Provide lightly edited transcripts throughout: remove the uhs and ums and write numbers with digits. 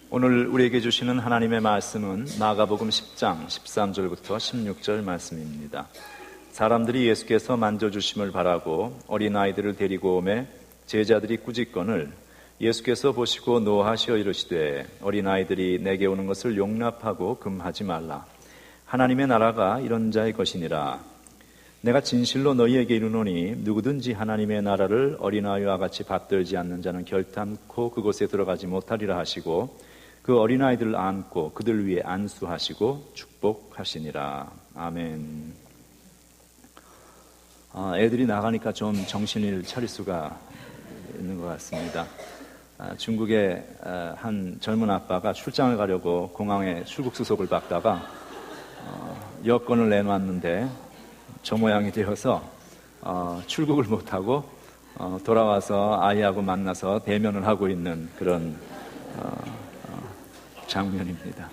오늘 우리에게 주시는 하나님의 말씀은 마가복음 10장 13절부터 16절 말씀입니다. 사람들이 예수께서 만져주심을 바라고 어린아이들을 데리고 오매 제자들이 꾸짖거늘 예수께서 보시고 노하시어 이르시되 어린아이들이 내게 오는 것을 용납하고 금하지 말라. 하나님의 나라가 이런 자의 것이니라. 내가 진실로 너희에게 이르노니 누구든지 하나님의 나라를 어린아이와 같이 받들지 않는 자는 결단코 그곳에 들어가지 못하리라 하시고 그 어린아이들을 안고 그들 위에 안수하시고 축복하시니라. 아멘. 애들이 나가니까 좀 정신을 차릴 수가 있는 것 같습니다. 중국의 한 젊은 아빠가 출장을 가려고 공항에 출국 수속을 받다가 여권을 내놨는데 저 모양이 되어서 출국을 못하고 돌아와서 아이하고 만나서 대면을 하고 있는 그런 장면입니다.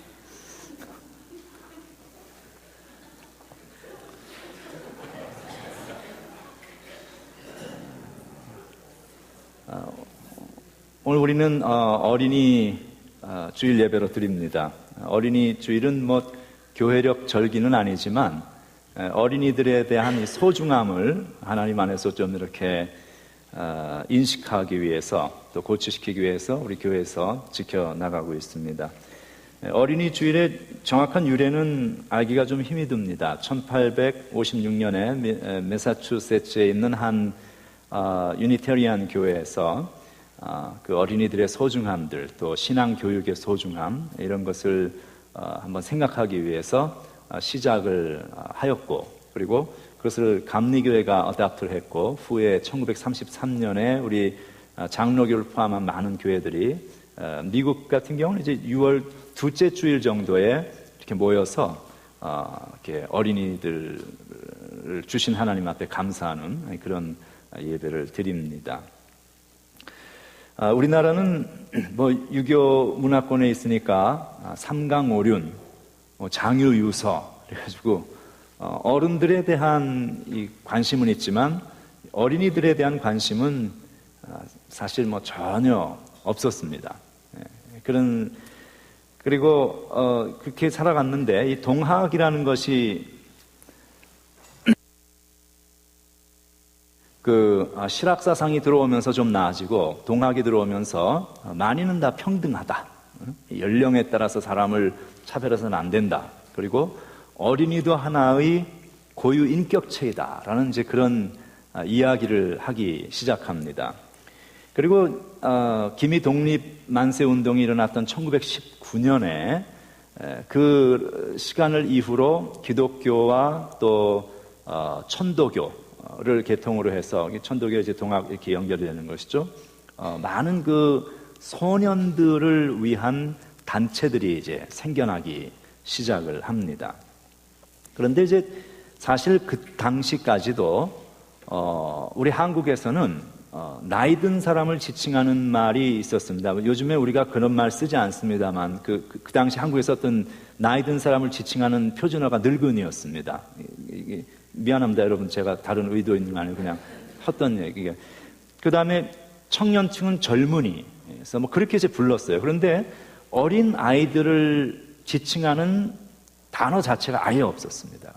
오늘 우리는 어린이 주일 예배로 드립니다. 어린이 주일은 교회력 절기는 아니지만 어린이들에 대한 이 소중함을 하나님 안에서 좀 이렇게 인식하기 위해서 또 고취시키기 위해서 우리 교회에서 지켜나가고 있습니다. 어린이 주일의 정확한 유래는 알기가 좀 힘이 듭니다. 1856년에 매사추세츠에 있는 한 유니테리안 교회에서 그 어린이들의 소중함들 또 신앙 교육의 소중함 이런 것을 한번 생각하기 위해서 시작을 하였고 그리고 그것을 감리교회가 어답트를 했고 후에 1933년에 우리 장로교를 포함한 많은 교회들이 미국 같은 경우는 이제 6월 둘째 주일 정도에 이렇게 모여서 이렇게 어린이들을 주신 하나님 앞에 감사하는 그런 예배를 드립니다. 우리나라는 유교 문화권에 있으니까 삼강오륜, 장유유서 그래가지고 어른들에 대한 이 관심은 있지만 어린이들에 대한 관심은 사실 전혀 없었습니다. 그리고 그렇게 살아갔는데 이 동학이라는 것이 실학사상이 들어오면서 좀 나아지고 동학이 들어오면서 만인은 다 평등하다. 연령에 따라서 사람을 차별해서는 안 된다. 그리고 어린이도 하나의 고유 인격체이다라는 이제 그런 이야기를 하기 시작합니다. 그리고 기미 독립 만세 운동이 일어났던 1919년에 그 시간을 이후로 기독교와 또 천도교를 개통으로 해서 천도교 이제 동학 이렇게 연결이 되는 것이죠. 많은 그 소년들을 위한 단체들이 이제 생겨나기 시작을 합니다. 그런데 이제 사실 그 당시까지도 우리 한국에서는 나이 든 사람을 지칭하는 말이 있었습니다. 요즘에 우리가 그런 말 쓰지 않습니다만 그 당시 한국에 썼던 나이 든 사람을 지칭하는 표준어가 늙은이였습니다. 미안합니다 여러분, 제가 다른 의도 있는 거 아니고 그냥 헛던 얘기가. 그 다음에 청년층은 젊은이, 그래서 그렇게 이제 불렀어요. 그런데 어린 아이들을 지칭하는 단어 자체가 아예 없었습니다.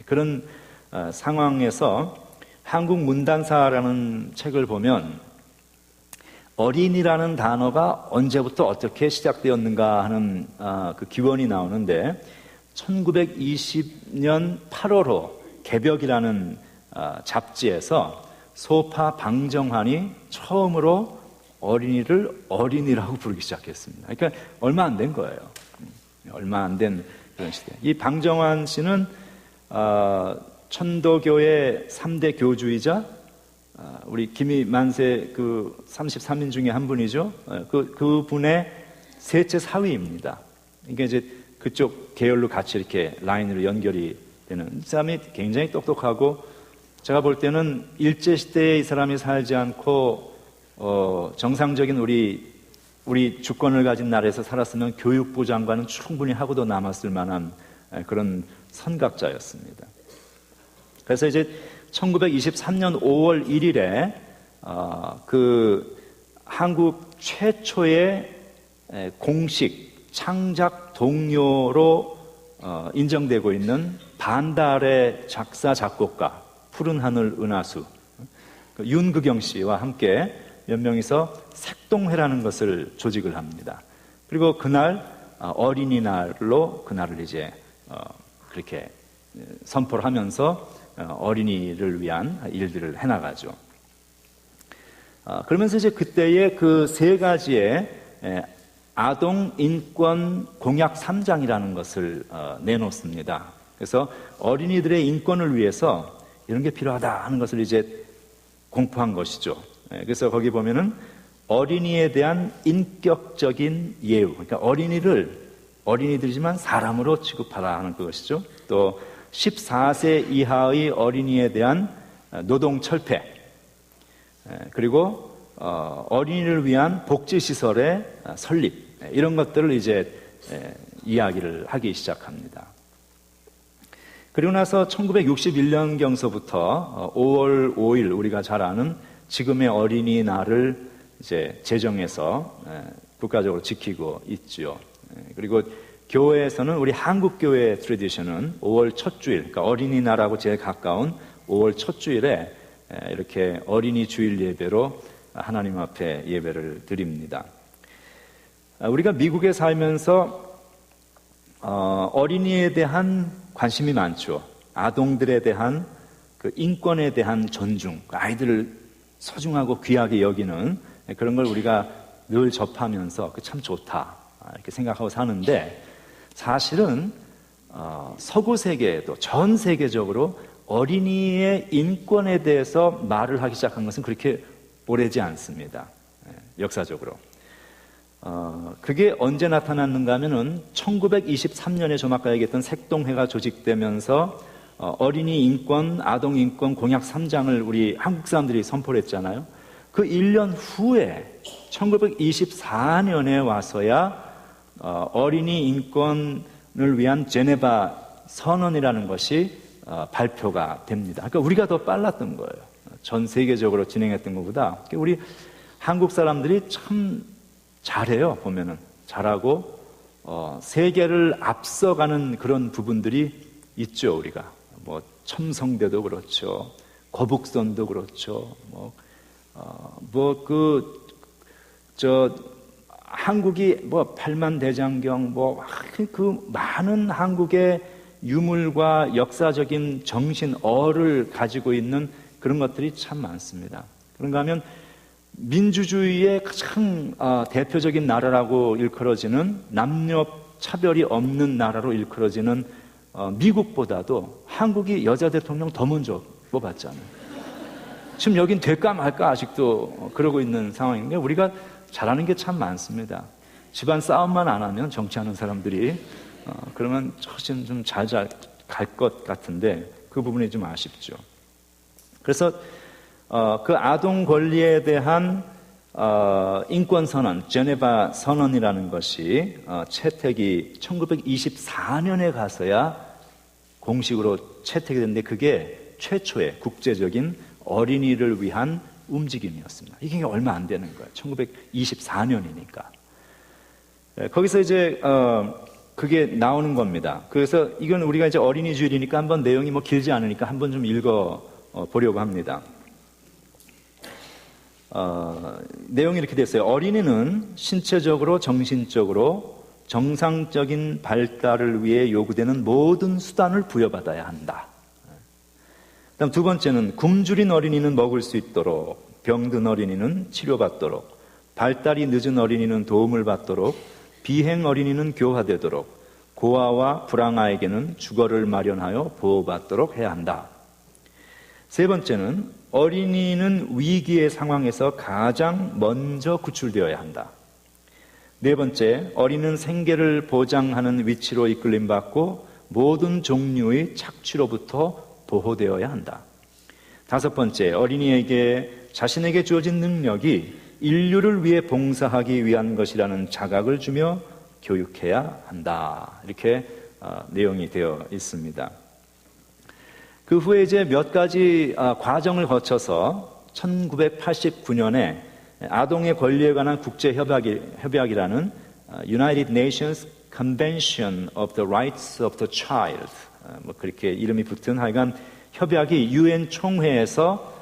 그런 상황에서 한국 문단사라는 책을 보면 어린이라는 단어가 언제부터 어떻게 시작되었는가 하는 그 기원이 나오는데 1920년 8월호 개벽이라는 잡지에서 소파 방정환이 처음으로 어린이를 어린이라고 부르기 시작했습니다. 그러니까 얼마 안 된 거예요. 얼마 안 된 그런 시대. 이 방정환 씨는 천도교의 3대 교주이자 우리 기미 만세 그 33인 중에 한 분이죠. 그 분의 셋째 사위입니다. 그러니까 이제 그쪽 계열로 같이 이렇게 라인으로 연결이 되는 이 사람이 굉장히 똑똑하고 제가 볼 때는 일제시대에 이 사람이 살지 않고 정상적인 우리 주권을 가진 나라에서 살았으면 교육부 장관은 충분히 하고도 남았을 만한 그런 선각자였습니다. 그래서 이제 1923년 5월 1일에 그 한국 최초의 공식 창작 동료로 인정되고 있는 반달의 작사 작곡가 푸른 하늘 은하수 윤극영 씨와 함께 몇 명이서 색동회라는 것을 조직을 합니다. 그리고 그날 어린이날로 그날을 이제 그렇게 선포를 하면서 어린이를 위한 일들을 해나가죠. 그러면서 이제 그때의 그 세 가지의 아동 인권 공약 3장이라는 것을 내놓습니다. 그래서 어린이들의 인권을 위해서 이런 게 필요하다 하는 것을 이제 공포한 것이죠. 그래서 거기 보면은 어린이에 대한 인격적인 예우, 그러니까 어린이들이지만 사람으로 취급하라 하는 그것이죠. 또 14세 이하의 어린이에 대한 노동 철폐, 그리고 어린이를 위한 복지시설의 설립, 이런 것들을 이제 이야기를 하기 시작합니다. 그리고 나서 1961년경서부터 5월 5일 우리가 잘 아는 지금의 어린이날을 이제 제정해서 국가적으로 지키고 있죠. 그리고 교회에서는 우리 한국교회 트래디션은 5월 첫 주일, 그러니까 어린이날하고 제일 가까운 5월 첫 주일에 이렇게 어린이 주일 예배로 하나님 앞에 예배를 드립니다. 우리가 미국에 살면서 어린이에 대한 관심이 많죠. 아동들에 대한 그 인권에 대한 존중, 아이들을 소중하고 귀하게 여기는 그런 걸 우리가 늘 접하면서 참 좋다 이렇게 생각하고 사는데, 사실은 서구 세계에도 전 세계적으로 어린이의 인권에 대해서 말을 하기 시작한 것은 그렇게 오래지 않습니다. 역사적으로. 그게 언제 나타났는가 하면은 1923년에 좀 아까 얘기했던 색동회가 조직되면서 어린이 인권, 아동 인권 공약 3장을 우리 한국 사람들이 선포를 했잖아요. 그 1년 후에 1924년에 와서야 어린이 인권을 위한 제네바 선언이라는 것이 발표가 됩니다. 그러니까 우리가 더 빨랐던 거예요. 전 세계적으로 진행했던 것보다. 우리 한국 사람들이 참 잘해요. 보면은 잘하고 세계를 앞서가는 그런 부분들이 있죠. 우리가 뭐 첨성대도 그렇죠, 거북선도 그렇죠. 한국이 팔만대장경 그 많은 한국의 유물과 역사적인 정신어를 가지고 있는 그런 것들이 참 많습니다. 그런가 하면 민주주의의 가장 대표적인 나라라고 일컬어지는, 남녀 차별이 없는 나라로 일컬어지는 미국보다도 한국이 여자 대통령 더 먼저 뽑았잖아요. 지금 여긴 될까 말까 아직도 그러고 있는 상황인데, 우리가 잘하는 게 참 많습니다. 집안 싸움만 안 하면 정치하는 사람들이 그러면 훨씬 좀 잘 갈 것 같은데 그 부분이 좀 아쉽죠. 그래서 그 아동 권리에 대한 인권 선언, 제네바 선언이라는 것이 채택이 1924년에 가서야 공식으로 채택이 됐는데, 그게 최초의 국제적인 어린이를 위한 움직임이었습니다. 이게 얼마 안 되는 거예요. 1924년이니까. 거기서 이제 그게 나오는 겁니다. 그래서 이건 우리가 이제 어린이 주일이니까 한번 내용이 길지 않으니까 한번 좀 읽어 보려고 합니다. 내용이 이렇게 됐어요. 어린이는 신체적으로 정신적으로 정상적인 발달을 위해 요구되는 모든 수단을 부여받아야 한다. 그다음 두 번째는 굶주린 어린이는 먹을 수 있도록, 병든 어린이는 치료받도록, 발달이 늦은 어린이는 도움을 받도록, 비행 어린이는 교화되도록, 고아와 불황아에게는 주거를 마련하여 보호받도록 해야 한다. 세 번째는 어린이는 위기의 상황에서 가장 먼저 구출되어야 한다. 네 번째, 어린이는 생계를 보장하는 위치로 이끌림받고 모든 종류의 착취로부터 보호되어야 한다. 다섯 번째, 어린이에게 자신에게 주어진 능력이 인류를 위해 봉사하기 위한 것이라는 자각을 주며 교육해야 한다. 이렇게 내용이 되어 있습니다. 그 후에 이제 몇 가지 과정을 거쳐서 1989년에 아동의 권리에 관한 국제협약이라는 United Nations Convention of the Rights of the Child, 뭐 그렇게 이름이 붙은 하여간 협약이 UN 총회에서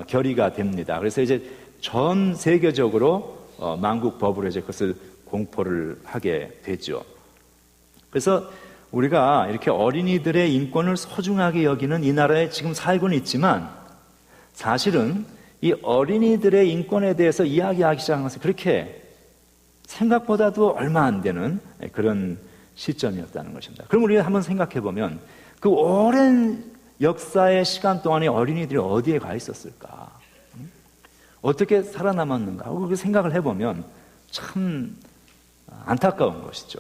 결의가 됩니다. 그래서 이제 전 세계적으로 만국 법으로 이제 그것을 공포를 하게 되죠. 그래서 우리가 이렇게 어린이들의 인권을 소중하게 여기는 이 나라에 지금 살고는 있지만 사실은 이 어린이들의 인권에 대해서 이야기하기 시작한 것은 그렇게 생각보다도 얼마 안 되는 그런 시점이었다는 것입니다. 그럼 우리가 한번 생각해 보면 그 오랜 역사의 시간 동안에 어린이들이 어디에 가 있었을까? 어떻게 살아남았는가? 그 생각을 해보면 참 안타까운 것이죠.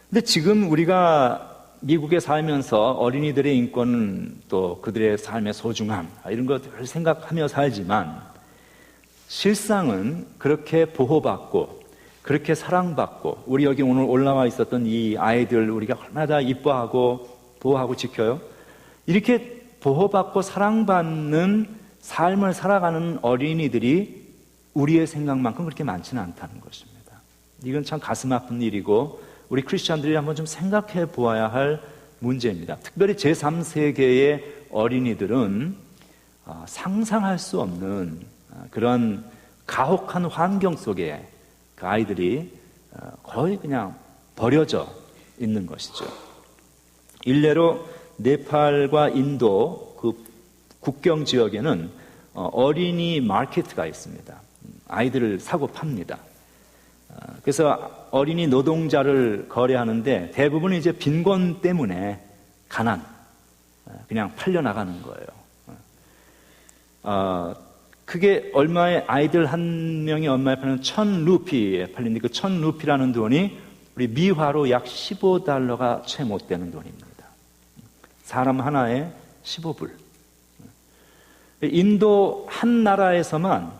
근데 지금 우리가 미국에 살면서 어린이들의 인권 또 그들의 삶의 소중함 이런 것들을 생각하며 살지만 실상은 그렇게 보호받고 그렇게 사랑받고 우리 여기 오늘 올라와 있었던 이 아이들 우리가 얼마나 이뻐하고 보호하고 지켜요. 이렇게 보호받고 사랑받는 삶을 살아가는 어린이들이 우리의 생각만큼 그렇게 많지는 않다는 것입니다. 이건 참 가슴 아픈 일이고 우리 크리스천들이 한번 좀 생각해 보아야 할 문제입니다. 특별히 제3세계의 어린이들은 상상할 수 없는 그런 가혹한 환경 속에 그 아이들이 거의 그냥 버려져 있는 것이죠. 일례로 네팔과 인도 그 국경 지역에는 어린이 마켓가 있습니다. 아이들을 사고 팝니다. 그래서 어린이 노동자를 거래하는데 대부분 이제 빈곤 때문에 가난, 그냥 팔려나가는 거예요. 그게 얼마에 아이들 한 명이 얼마에 파는 1,000루피에 팔리는데 그 1,000루피라는 돈이 우리 미화로 약 15달러가 채 못 되는 돈입니다. 사람 하나에 15불. 인도 한 나라에서만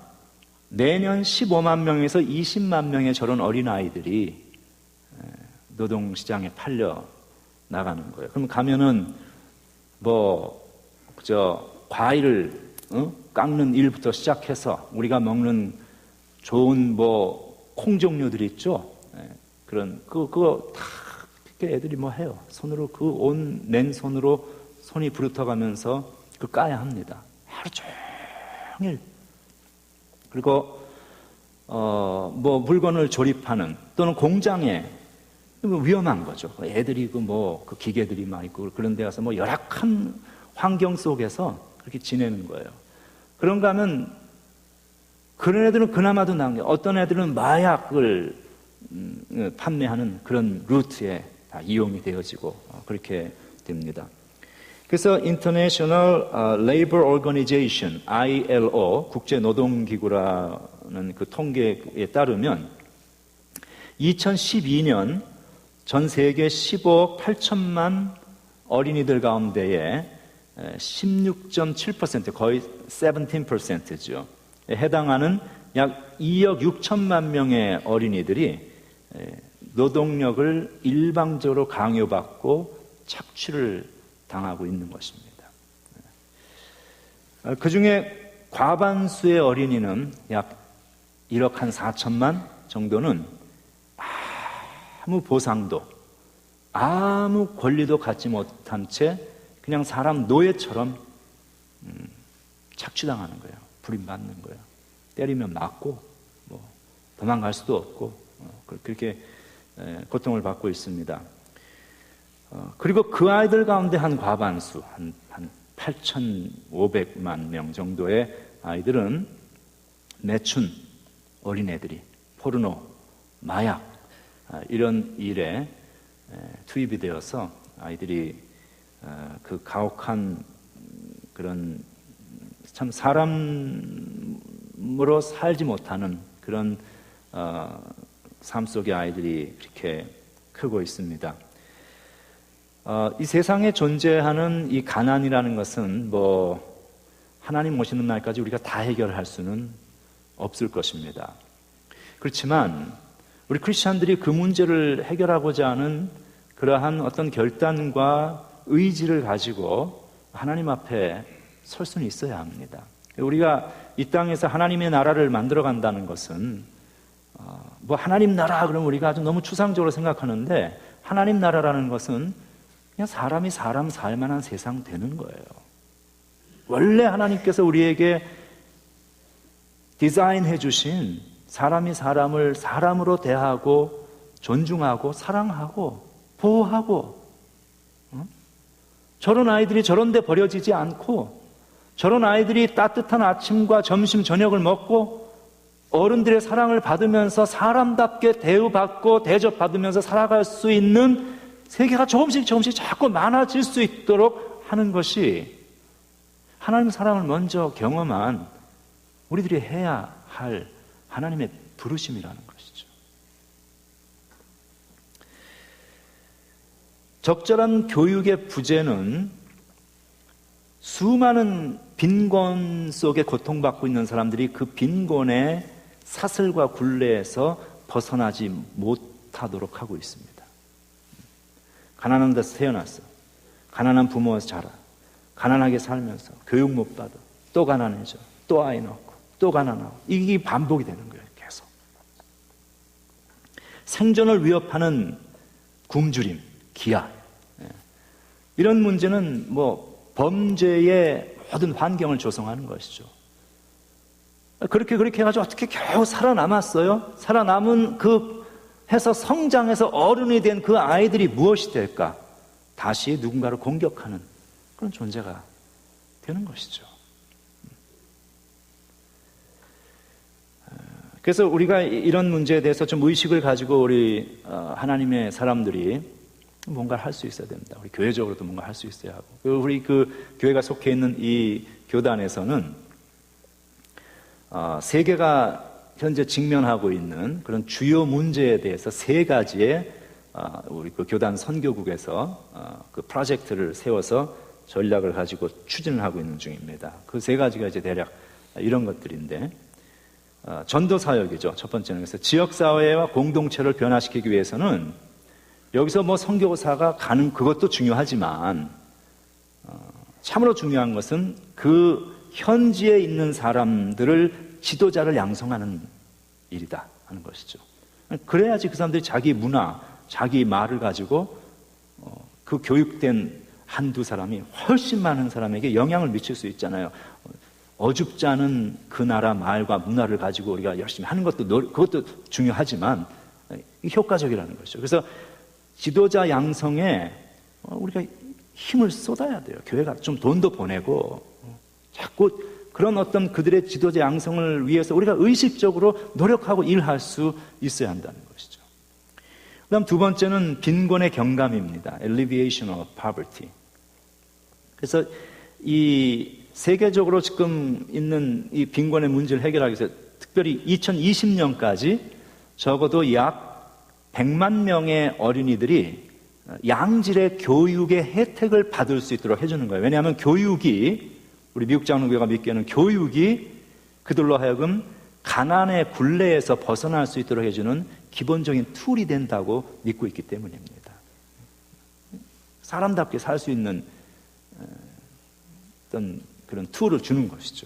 내년 15만 명에서 20만 명의 저런 어린아이들이 노동시장에 팔려 나가는 거예요. 그럼 가면은 과일을 깎는 일부터 시작해서 우리가 먹는 좋은 콩 종류들 있죠. 그런 그거 다 이렇게 애들이 해요. 손으로 맨손으로 손이 부르터가면서 까야 합니다. 하루 종일. 그리고 물건을 조립하는 또는 공장에 위험한 거죠. 애들이 그 기계들이 막 있고 그런 데 가서 열악한 환경 속에서 그렇게 지내는 거예요. 그런가 하면 그런 애들은 그나마도 나은 게 어떤 애들은 마약을 판매하는 그런 루트에 다 이용이 되어지고 그렇게 됩니다. 그래서 International Labor Organization, ILO, 국제노동기구라는 그 통계에 따르면 2012년 전 세계 15억 8천만 어린이들 가운데에 16.7%, 거의 17%죠. 해당하는 약 2억 6천만 명의 어린이들이 노동력을 일방적으로 강요받고 착취를 당하고 있는 것입니다. 그 중에 과반수의 어린이는 약 1억 한 4천만 정도는 아무 보상도 아무 권리도 갖지 못한 채 그냥 사람 노예처럼 착취당하는 거예요. 불임받는 거예요. 때리면 맞고 도망갈 수도 없고 그렇게 고통을 받고 있습니다. 그리고 그 아이들 가운데 한 과반수, 한 8,500만 명 정도의 아이들은 매춘 어린애들이 포르노, 마약 이런 일에 투입이 되어서 아이들이 그 가혹한 그런 참 사람으로 살지 못하는 그런 삶 속의 아이들이 이렇게 크고 있습니다. 이 세상에 존재하는 이 가난이라는 것은 하나님 오시는 날까지 우리가 다 해결할 수는 없을 것입니다. 그렇지만 우리 크리스천들이 그 문제를 해결하고자 하는 그러한 어떤 결단과 의지를 가지고 하나님 앞에 설 수는 있어야 합니다. 우리가 이 땅에서 하나님의 나라를 만들어 간다는 것은 뭐 하나님 나라 그러면 우리가 아주 너무 추상적으로 생각하는데 하나님 나라라는 것은 그냥 사람이 사람 살 만한 세상 되는 거예요. 원래 하나님께서 우리에게 디자인해 주신 사람이 사람을 사람으로 대하고 존중하고 사랑하고 보호하고 저런 아이들이 저런 데 버려지지 않고 저런 아이들이 따뜻한 아침과 점심 저녁을 먹고 어른들의 사랑을 받으면서 사람답게 대우받고 대접받으면서 살아갈 수 있는 세계가 조금씩 자꾸 많아질 수 있도록 하는 것이 하나님의 사랑을 먼저 경험한 우리들이 해야 할 하나님의 부르심이라는 것이죠. 적절한 교육의 부재는 수많은 빈곤 속에 고통받고 있는 사람들이 그 빈곤의 사슬과 굴레에서 벗어나지 못하도록 하고 있습니다. 가난한 데서 태어났어. 가난한 부모에서 자라. 가난하게 살면서 교육 못 받아. 또 가난해져. 또 아이 낳고. 또 가난하고. 이게 반복이 되는 거예요. 계속. 생존을 위협하는 굶주림, 기아. 이런 문제는 뭐 범죄의 모든 환경을 조성하는 것이죠. 그렇게 해가지고 어떻게 겨우 살아남았어요? 살아남은 해서 성장해서 어른이 된 그 아이들이 무엇이 될까? 다시 누군가를 공격하는 그런 존재가 되는 것이죠. 그래서 우리가 이런 문제에 대해서 좀 의식을 가지고 우리 하나님의 사람들이 뭔가를 할 수 있어야 됩니다. 우리 교회적으로도 뭔가 할 수 있어야 하고, 우리 그 교회가 속해 있는 이 교단에서는 세계가 현재 직면하고 있는 그런 주요 문제에 대해서 3가지의 우리 그 교단 선교국에서 그 프로젝트를 세워서 전략을 가지고 추진을 하고 있는 중입니다. 그 3가지가 이제 대략 이런 것들인데, 전도 사역이죠. 첫 번째는. 그래서 지역 사회와 공동체를 변화시키기 위해서는 여기서 뭐 선교사가 가는 그것도 중요하지만 참으로 중요한 것은 그 현지에 있는 사람들을 지도자를 양성하는 일이다 하는 것이죠. 그래야지 그 사람들이 자기 문화, 자기 말을 가지고 그 교육된 한두 사람이 훨씬 많은 사람에게 영향을 미칠 수 있잖아요. 어줍지 않은 그 나라 말과 문화를 가지고 우리가 열심히 하는 것도 그것도 중요하지만 효과적이라는 것이죠. 그래서 지도자 양성에 우리가 힘을 쏟아야 돼요. 교회가 좀 돈도 보내고 자꾸 그런 어떤 그들의 지도자 양성을 위해서 우리가 의식적으로 노력하고 일할 수 있어야 한다는 것이죠. 그 다음 2번째는 빈곤의 경감입니다. Alleviation of poverty. 그래서 이 세계적으로 지금 있는 이 빈곤의 문제를 해결하기 위해서 특별히 2020년까지 적어도 약 100만 명의 어린이들이 양질의 교육의 혜택을 받을 수 있도록 해주는 거예요. 왜냐하면 교육이, 우리 미국 장로교회가 믿기에는 교육이 그들로 하여금 가난의 굴레에서 벗어날 수 있도록 해주는 기본적인 툴이 된다고 믿고 있기 때문입니다. 사람답게 살 수 있는 어떤 그런 툴을 주는 것이죠.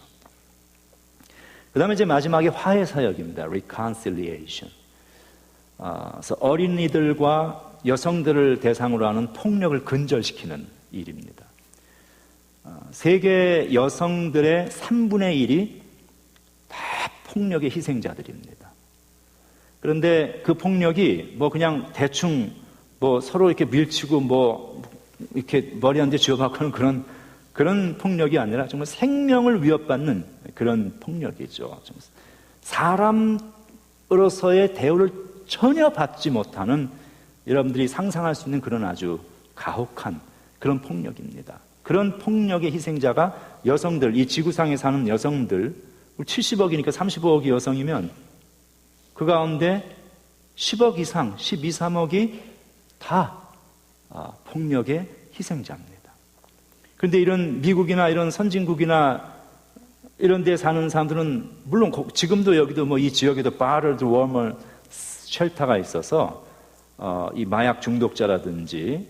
그 다음에 이제 마지막에 화해 사역입니다. Reconciliation. 그래서 어린이들과 여성들을 대상으로 하는 폭력을 근절시키는 일입니다. 세계 여성들의 3분의 1이 다 폭력의 희생자들입니다. 그런데 그 폭력이 뭐 그냥 대충 뭐 서로 이렇게 밀치고 뭐 이렇게 머리 한 대 쥐어박고는 그런 폭력이 아니라 정말 생명을 위협받는 그런 폭력이죠. 사람으로서의 대우를 전혀 받지 못하는, 여러분들이 상상할 수 있는 그런 아주 가혹한 그런 폭력입니다. 그런 폭력의 희생자가 여성들, 이 지구상에 사는 여성들, 70억이니까 35억이 여성이면 그 가운데 10억 이상, 12, 3억이 다 폭력의 희생자입니다. 그런데 이런 미국이나 이런 선진국이나 이런 데 사는 사람들은 물론 지금도 여기도 뭐 이 지역에도 battered woman 쉘터가 있어서 이 마약 중독자라든지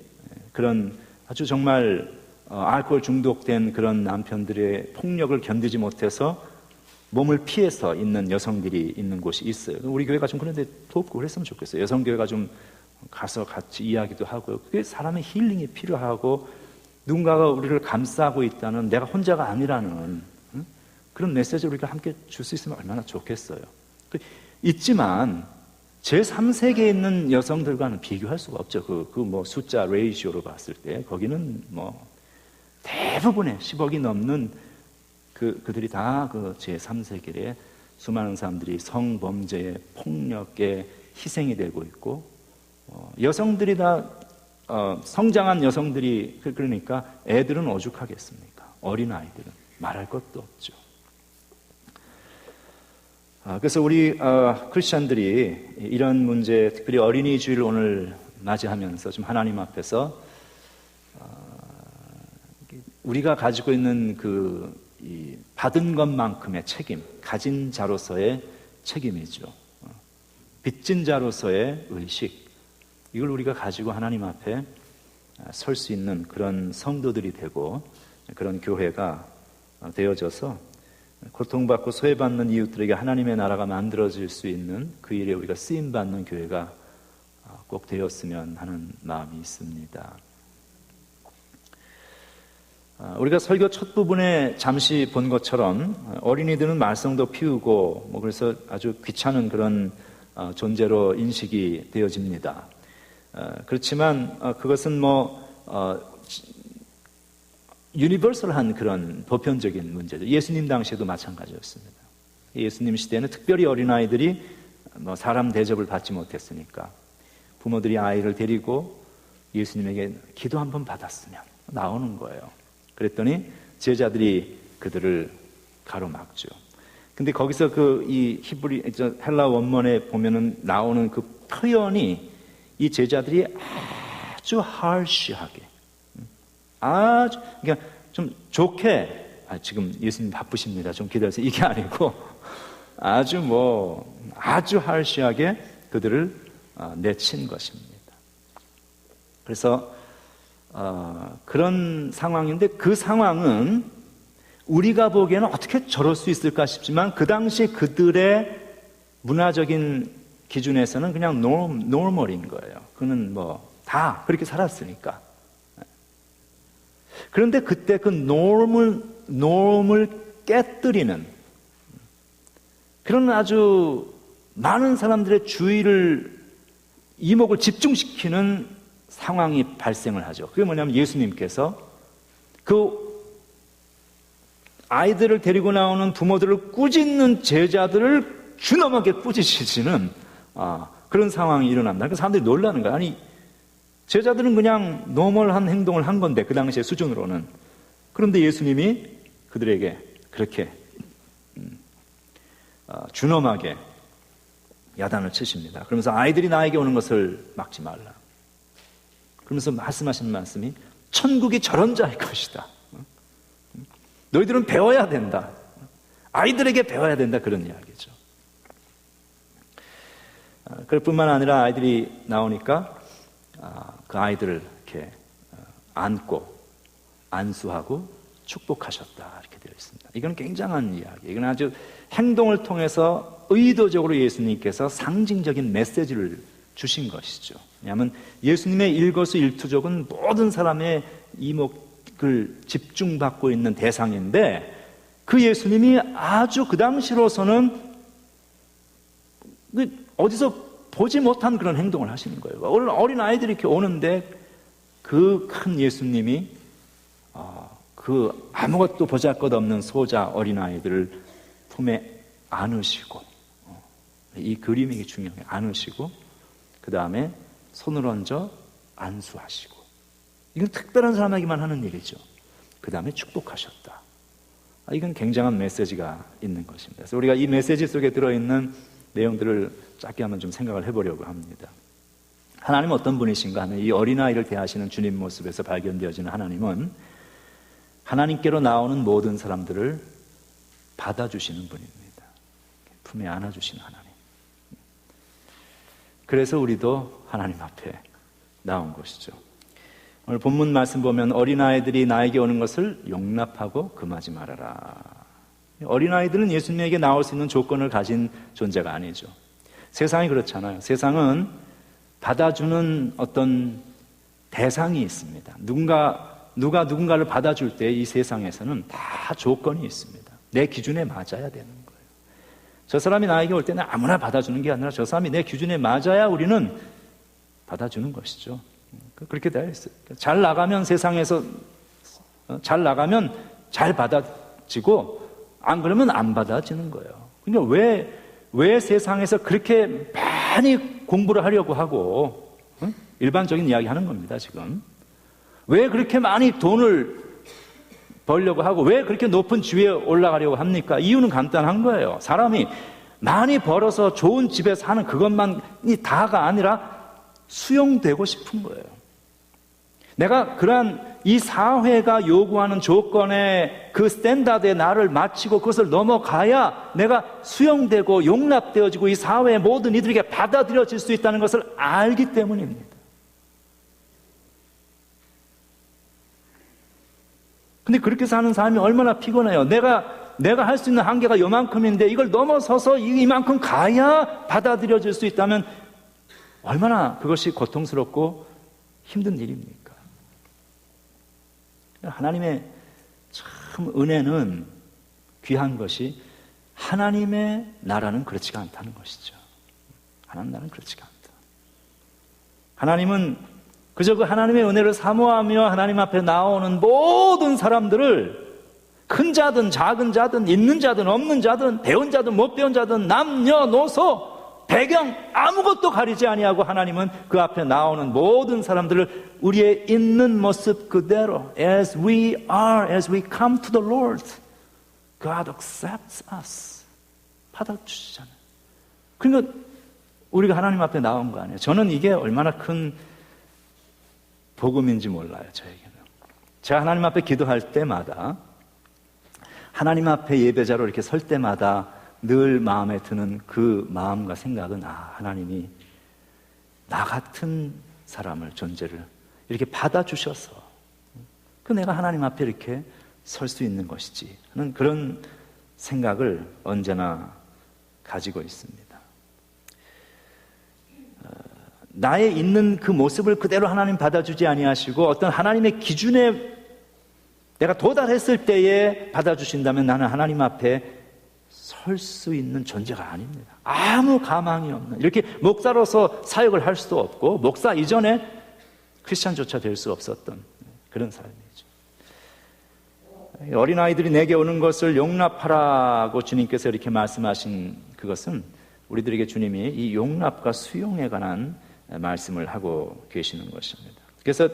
그런 아주 정말 알코올 중독된 그런 남편들의 폭력을 견디지 못해서 몸을 피해서 있는 여성들이 있는 곳이 있어요. 우리 교회가 좀 그런데 돕고 그랬으면 좋겠어요. 여성교회가 좀 가서 같이 이야기도 하고요. 그게 사람의 힐링이 필요하고 누군가가 우리를 감싸고 있다는, 내가 혼자가 아니라는 그런 메시지를 우리가 함께 줄 수 있으면 얼마나 좋겠어요. 있지만 제3세계에 있는 여성들과는 비교할 수가 없죠. 뭐 숫자 레이시오로 봤을 때 거기는 뭐 대부분의 10억이 넘는 그들이 다 그 제3세계에 수많은 사람들이 성범죄에, 폭력에 희생이 되고 있고, 여성들이 다 성장한 여성들이, 그러니까 애들은 오죽하겠습니까? 어린아이들은 말할 것도 없죠. 그래서 우리 크리스찬들이 이런 문제, 특별히 어린이 주일을 오늘 맞이하면서 좀 하나님 앞에서 우리가 가지고 있는 이 받은 것만큼의 책임, 가진 자로서의 책임이죠. 빚진 자로서의 의식, 이걸 우리가 가지고 하나님 앞에 설 수 있는 그런 성도들이 되고 그런 교회가 되어져서 고통받고 소외받는 이웃들에게 하나님의 나라가 만들어질 수 있는 그 일에 우리가 쓰임받는 교회가 꼭 되었으면 하는 마음이 있습니다. 우리가 설교 첫 부분에 잠시 본 것처럼 어린이들은 말썽도 피우고 그래서 아주 귀찮은 그런 존재로 인식이 되어집니다. 그렇지만 그것은 유니버설한 그런 보편적인 문제죠. 예수님 당시에도 마찬가지였습니다. 예수님 시대에는 특별히 어린아이들이 사람 대접을 받지 못했으니까 부모들이 아이를 데리고 예수님에게 기도 한번 받았으면 나오는 거예요. 그랬더니 제자들이 그들을 가로막죠. 근데 거기서 이 헬라 원문에 보면은 나오는 그 표현이 이 제자들이 아주 harsh하게, 아주 그러니까 좀 좋게, 지금 예수님 바쁘십니다, 좀 기다리세요, 이게 아니고 아주 harsh하게 그들을 내친 것입니다. 그래서 그런 상황인데, 그 상황은 우리가 보기에는 어떻게 저럴 수 있을까 싶지만 그 당시 그들의 문화적인 기준에서는 그냥 노멀인 거예요. 그는 다 그렇게 살았으니까. 그런데 그때 그 노멀을 깨뜨리는 그런 아주 많은 사람들의 주의를, 이목을 집중시키는 상황이 발생을 하죠. 그게 뭐냐면 예수님께서 그 아이들을 데리고 나오는 부모들을 꾸짖는 제자들을 주넘하게 꾸짖으시는 그런 상황이 일어납니다. 그래서 사람들이 놀라는 거예요. 아니, 제자들은 그냥 노멀한 행동을 한 건데, 그 당시의 수준으로는. 그런데 예수님이 그들에게 그렇게 준엄하게 야단을 치십니다. 그러면서 아이들이 나에게 오는 것을 막지 말라. 그러면서 말씀하신 말씀이 천국이 저런 자일 것이다. 너희들은 배워야 된다. 아이들에게 배워야 된다. 그런 이야기죠. 그럴 뿐만 아니라 아이들이 나오니까 그 아이들을 이렇게 안고 안수하고 축복하셨다, 이렇게 되어 있습니다. 이건 굉장한 이야기. 이건 아주 행동을 통해서 의도적으로 예수님께서 상징적인 메시지를 주신 것이죠. 왜냐하면 예수님의 일거수일투족은 모든 사람의 이목을 집중받고 있는 대상인데, 그 예수님이 아주 그 당시로서는 어디서 보지 못한 그런 행동을 하시는 거예요. 어린 아이들이 이렇게 오는데 그 큰 예수님이 그 아무것도 보잘것없는 소자 어린아이들을 품에 안으시고, 이 그림이 중요해요. 안으시고 그 다음에 손을 얹어 안수하시고, 이건 특별한 사람에게만 하는 일이죠. 그 다음에 축복하셨다. 이건 굉장한 메시지가 있는 것입니다. 그래서 우리가 이 메시지 속에 들어있는 내용들을 짧게 한번 좀 생각을 해보려고 합니다. 하나님은 어떤 분이신가 하면, 이 어린아이를 대하시는 주님 모습에서 발견되어지는 하나님은 하나님께로 나오는 모든 사람들을 받아주시는 분입니다. 품에 안아주시는 하나님. 그래서 우리도 하나님 앞에 나온 것이죠. 오늘 본문 말씀 보면 어린아이들이 나에게 오는 것을 용납하고 금하지 말아라. 어린아이들은 예수님에게 나올 수 있는 조건을 가진 존재가 아니죠. 세상이 그렇잖아요. 세상은 받아주는 어떤 대상이 있습니다. 누가 누군가를 받아줄 때 이 세상에서는 다 조건이 있습니다. 내 기준에 맞아야 되는 거예요. 저 사람이 나에게 올 때는 아무나 받아주는 게 아니라 저 사람이 내 기준에 맞아야 우리는 받아주는 것이죠. 그렇게 되어 있어요. 잘 나가면 세상에서 잘 나가면 잘 받아지고 안 그러면 안 받아지는 거예요. 그러니까 왜 세상에서 그렇게 많이 공부를 하려고 하고 일반적인 이야기 하는 겁니다, 지금. 왜 그렇게 많이 돈을 벌려고 하고 왜 그렇게 높은 지위에 올라가려고 합니까? 이유는 간단한 거예요. 사람이 많이 벌어서 좋은 집에 사는 그것만이 다가 아니라 수용되고 싶은 거예요. 내가 그러한 이 사회가 요구하는 조건에 그 스탠다드에 나를 맞추고 그것을 넘어가야 내가 수용되고 용납되어지고 이 사회의 모든 이들에게 받아들여질 수 있다는 것을 알기 때문입니다. 근데 그렇게 사는 삶이 얼마나 피곤해요. 내가 할 수 있는 한계가 요만큼인데 이걸 넘어서서 이만큼 가야 받아들여질 수 있다면 얼마나 그것이 고통스럽고 힘든 일입니까? 하나님의 참 은혜는 귀한 것이 하나님의 나라는 그렇지가 않다는 것이죠. 하나님 나라는 그렇지가 않다. 하나님은 그저 그 하나님의 은혜를 사모하며 하나님 앞에 나오는 모든 사람들을 큰 자든 작은 자든 있는 자든 없는 자든 배운 자든 못 배운 자든 남녀노소 배경 아무것도 가리지 아니하고 하나님은 그 앞에 나오는 모든 사람들을 우리의 있는 모습 그대로 as we are, as we come to the Lord, God accepts us. 받아주시잖아요. 그러니까 우리가 하나님 앞에 나온 거 아니에요. 저는 이게 얼마나 큰 복음인지 몰라요, 저에게는. 제가 하나님 앞에 기도할 때마다 하나님 앞에 예배자로 이렇게 설 때마다 늘 마음에 드는 그 마음과 생각은 하나님이 나 같은 사람을 존재를 이렇게 받아주셔서 내가 하나님 앞에 이렇게 설 수 있는 것이지 하는 그런 생각을 언제나 가지고 있습니다. 나의 있는 그 모습을 그대로 하나님 받아주지 아니하시고 어떤 하나님의 기준에 내가 도달했을 때에 받아주신다면 나는 하나님 앞에 설 수 있는 존재가 아닙니다. 아무 가망이 없는, 이렇게 목사로서 사역을 할 수도 없고 목사 이전에 크리스찬조차 될 수 없었던 그런 삶이죠. 어린아이들이 내게 오는 것을 용납하라고 주님께서 이렇게 말씀하신 그것은 우리들에게 주님이 이 용납과 수용에 관한 말씀을 하고 계시는 것입니다. 그래서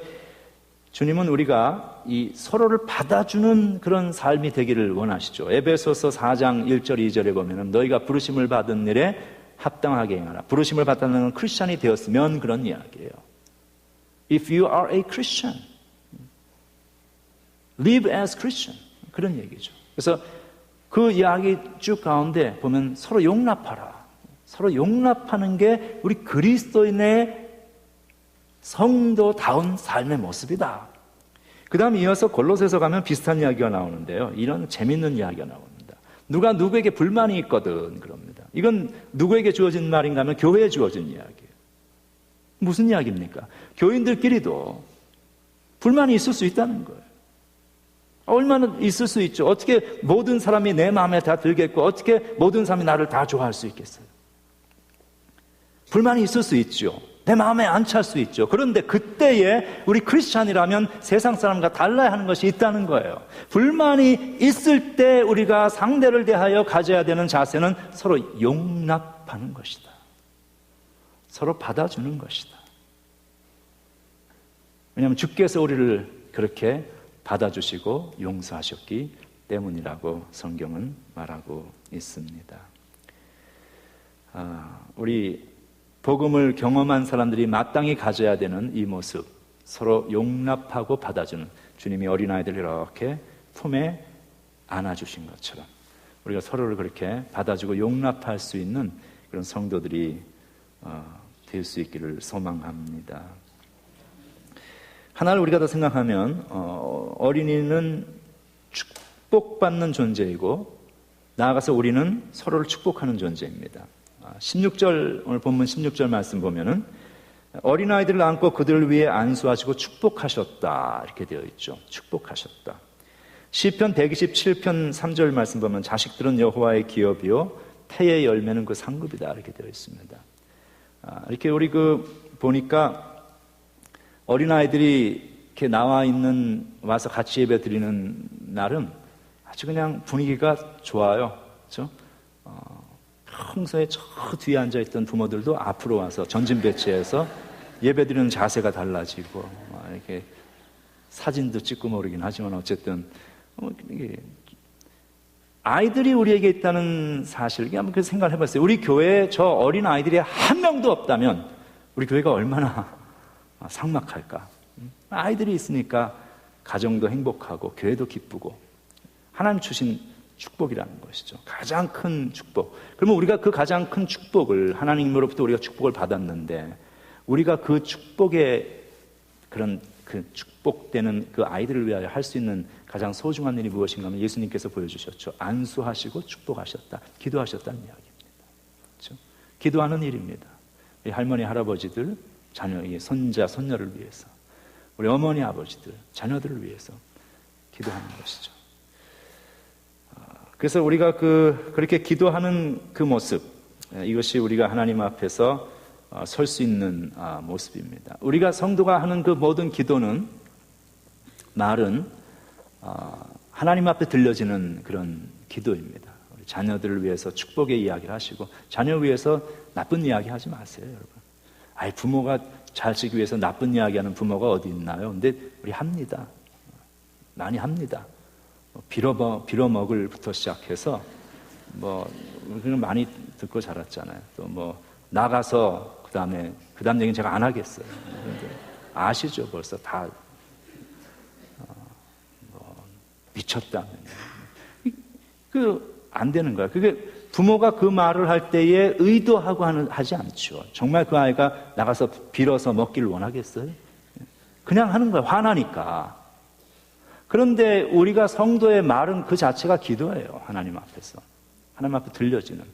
주님은 우리가 이 서로를 받아주는 그런 삶이 되기를 원하시죠. 에베소서 4장 1절 2절에 보면은 너희가 부르심을 받은 일에 합당하게 행하라. 부르심을 받다는 건 크리스찬이 되었으면 그런 이야기예요. If you are a Christian, live as Christian. 그런 얘기죠. 그래서 그 이야기 쭉 가운데 보면 서로 용납하라. 서로 용납하는 게 우리 그리스도인의 성도다운 삶의 모습이다. 그 다음에 이어서 골로새서 가면 비슷한 이야기가 나오는데요. 이런 재밌는 이야기가 나옵니다. 누가 누구에게 불만이 있거든 그럽니다. 이건 누구에게 주어진 말인가 하면 교회에 주어진 이야기예요. 무슨 이야기입니까? 교인들끼리도 불만이 있을 수 있다는 거예요. 얼마나 있을 수 있죠. 어떻게 모든 사람이 내 마음에 다 들겠고 어떻게 모든 사람이 나를 다 좋아할 수 있겠어요. 불만이 있을 수 있죠. 내 마음에 안 찰 수 있죠. 그런데 그때에 우리 크리스찬이라면 세상 사람과 달라야 하는 것이 있다는 거예요. 불만이 있을 때 우리가 상대를 대하여 가져야 되는 자세는 서로 용납하는 것이다. 서로 받아주는 것이다. 왜냐하면 주께서 우리를 그렇게 받아주시고 용서하셨기 때문이라고 성경은 말하고 있습니다. 우리 복음을 경험한 사람들이 마땅히 가져야 되는 이 모습, 서로 용납하고 받아주는, 주님이 어린아이들을 이렇게 품에 안아주신 것처럼 우리가 서로를 그렇게 받아주고 용납할 수 있는 그런 성도들이 될 수 있기를 소망합니다. 하나를 우리가 더 생각하면 어린이는 축복받는 존재이고 나아가서 우리는 서로를 축복하는 존재입니다. 16절, 오늘 본문 16절 말씀 보면은 어린아이들을 안고 그들을 위해 안수하시고 축복하셨다 이렇게 되어 있죠. 축복하셨다. 시편 127편 3절 말씀 보면 자식들은 여호와의 기업이요 태의 열매는 그 상급이다 이렇게 되어 있습니다. 이렇게 우리 보니까 어린아이들이 이렇게 나와 있는 와서 같이 예배 드리는 날은 아주 그냥 분위기가 좋아요. 그렇죠? 평소에 저 뒤에 앉아있던 부모들도 앞으로 와서 전진 배치해서 예배 드리는 자세가 달라지고 이렇게 사진도 찍고 모르긴 하지만 어쨌든 아이들이 우리에게 있다는 사실, 한번 그 생각을 해봤어요. 우리 교회에 저 어린 아이들이 한 명도 없다면 우리 교회가 얼마나 삭막할까. 아이들이 있으니까 가정도 행복하고 교회도 기쁘고 하나님 주신 축복이라는 것이죠. 가장 큰 축복. 그러면 우리가 그 가장 큰 축복을, 하나님으로부터 우리가 축복을 받았는데 우리가 그 축복의 그런 그 축복되는 그 아이들을 위하여 할 수 있는 가장 소중한 일이 무엇인가 하면 예수님께서 보여주셨죠. 안수하시고 축복하셨다, 기도하셨다는 이야기입니다. 그렇죠? 기도하는 일입니다. 우리 할머니, 할아버지들, 자녀의 손자, 손녀를 위해서, 우리 어머니, 아버지들, 자녀들을 위해서 기도하는 것이죠. 그래서 우리가 그렇게 기도하는 그 모습, 이것이 우리가 하나님 앞에서 설 수 있는 모습입니다. 우리가 성도가 하는 그 모든 기도는, 말은 하나님 앞에 들려지는 그런 기도입니다. 우리 자녀들을 위해서 축복의 이야기를 하시고, 자녀 위해서 나쁜 이야기 하지 마세요, 여러분. 부모가 자식 위해서 나쁜 이야기하는 부모가 어디 있나요? 근데 우리 합니다. 많이 합니다. 빌어먹을부터 시작해서 그런 많이 듣고 자랐잖아요. 또 나가서 그 다음 얘기는 제가 안 하겠어요. 아시죠? 벌써 다 미쳤다. 안 되는 거야. 그게 부모가 그 말을 할 때에 의도하고 하지 않죠. 정말 그 아이가 나가서 빌어서 먹기를 원하겠어요? 그냥 하는 거야. 화나니까. 그런데 우리가 성도의 말은 그 자체가 기도예요. 하나님 앞에서. 하나님 앞에 들려지는.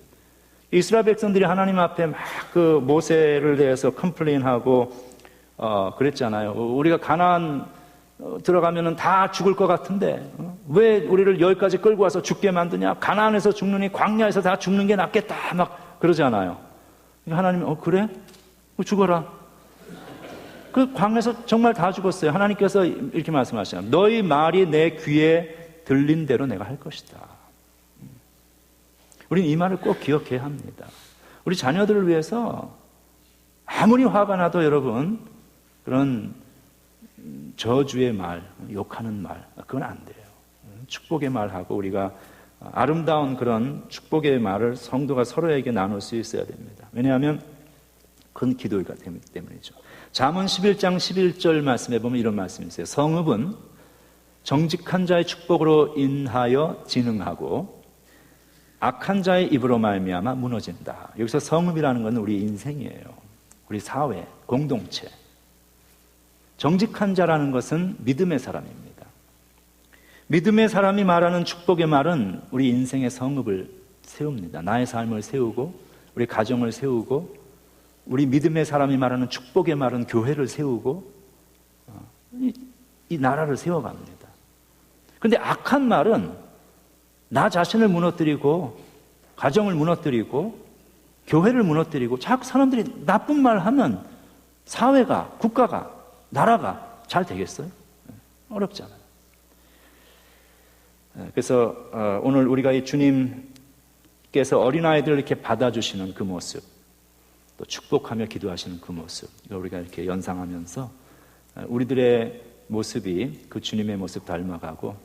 이스라엘 백성들이 하나님 앞에 막 모세를 대해서 컴플레인하고 그랬잖아요. 우리가 가나안 들어가면은 다 죽을 것 같은데 왜 우리를 여기까지 끌고 와서 죽게 만드냐? 가나안에서 죽느니 광야에서 다 죽는 게 낫겠다 막 그러잖아요. 하나님이 그래? 죽어라. 그 광야에서 정말 다 죽었어요. 하나님께서 이렇게 말씀하시잖아요. 너희 말이 내 귀에 들린 대로 내가 할 것이다. 우리는 이 말을 꼭 기억해야 합니다. 우리 자녀들을 위해서 아무리 화가 나도 여러분 그런 저주의 말, 욕하는 말, 그건 안 돼요. 축복의 말하고 우리가 아름다운 그런 축복의 말을 성도가 서로에게 나눌 수 있어야 됩니다. 왜냐하면 큰 기도가 되기 때문이죠. 잠언 11장 11절 말씀에 보면 이런 말씀이 있어요. 성읍은 정직한 자의 축복으로 인하여 진흥하고 악한 자의 입으로 말미암아 무너진다. 여기서 성읍이라는 건 우리 인생이에요. 우리 사회, 공동체. 정직한 자라는 것은 믿음의 사람입니다. 믿음의 사람이 말하는 축복의 말은 우리 인생의 성읍을 세웁니다. 나의 삶을 세우고 우리 가정을 세우고 우리 믿음의 사람이 말하는 축복의 말은 교회를 세우고 이 나라를 세워갑니다. 그런데 악한 말은 나 자신을 무너뜨리고 가정을 무너뜨리고 교회를 무너뜨리고 자꾸 사람들이 나쁜 말 하면 사회가, 국가가, 나라가 잘 되겠어요? 어렵잖아요. 그래서 오늘 우리가 이 주님께서 어린아이들을 이렇게 받아주시는 그 모습, 또 축복하며 기도하시는 그 모습, 이걸 우리가 이렇게 연상하면서 우리들의 모습이 그 주님의 모습 닮아가고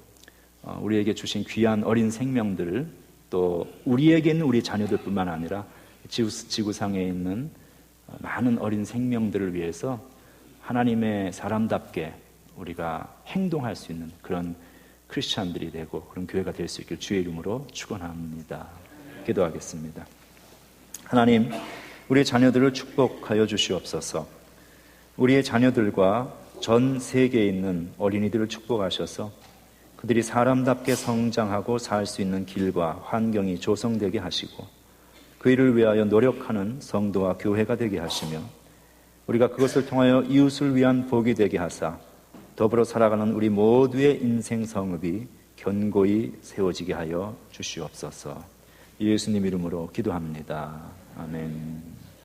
우리에게 주신 귀한 어린 생명들을 또 우리에게 있는 우리 자녀들뿐만 아니라 지구상에 있는 많은 어린 생명들을 위해서 하나님의 사람답게 우리가 행동할 수 있는 그런 크리스찬들이 되고 그런 교회가 될 수 있길 주의 이름으로 축원합니다. 기도하겠습니다. 하나님, 우리의 자녀들을 축복하여 주시옵소서. 우리의 자녀들과 전 세계에 있는 어린이들을 축복하셔서 그들이 사람답게 성장하고 살 수 있는 길과 환경이 조성되게 하시고 그 일을 위하여 노력하는 성도와 교회가 되게 하시며 우리가 그것을 통하여 이웃을 위한 복이 되게 하사 더불어 살아가는 우리 모두의 인생 성읍이 견고히 세워지게 하여 주시옵소서. 예수님 이름으로 기도합니다. 아멘.